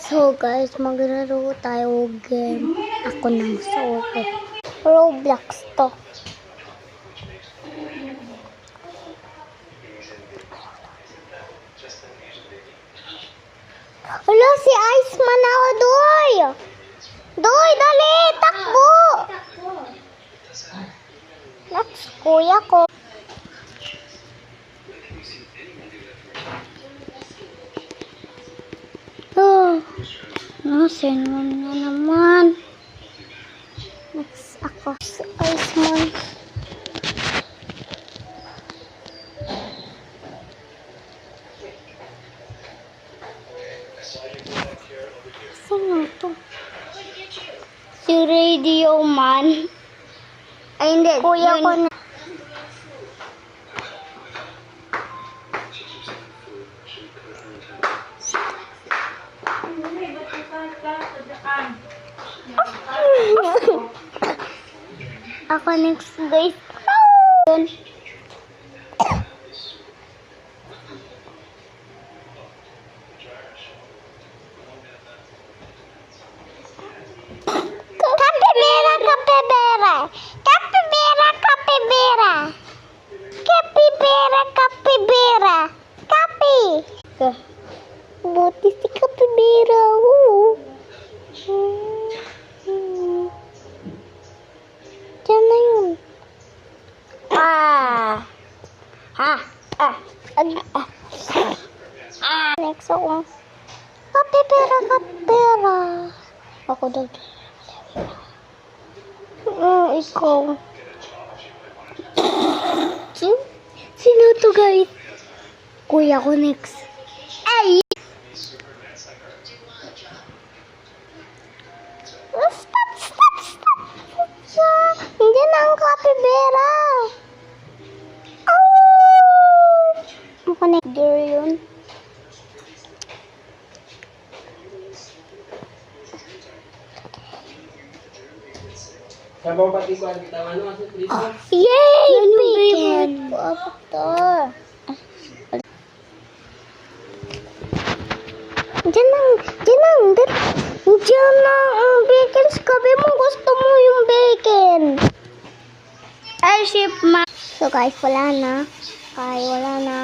So guys, maglaro tayo game. Ako nang solo. Roblox to. Wala si Iceman ako, Doy! Doy, dali! Takbo! Let's kuya ko. Sinmon na naman. Next ako si Iceman. Sino to? Si Radio Man. Ay hindi. Kuya ko na. Ako next guys. Capybara, capybara. Capybara, capybara. Capybara, capybara. Capi. Buti si capybara. Diyan na yun. Next ako. Kapipera, kapipera. Ako daw. Ikaw. Sino to guys? Kuya ko next. Ay! Stop! Hindi na ang kapibera. Ako next door yun. Sabaw pati ko ang kita ano sa prito. Yay! Bacon! Apa to? Diyan ang bacon. Sabi mo gusto mo yung bacon. Ay, ship ma. So guys, wala na. Ay, wala na.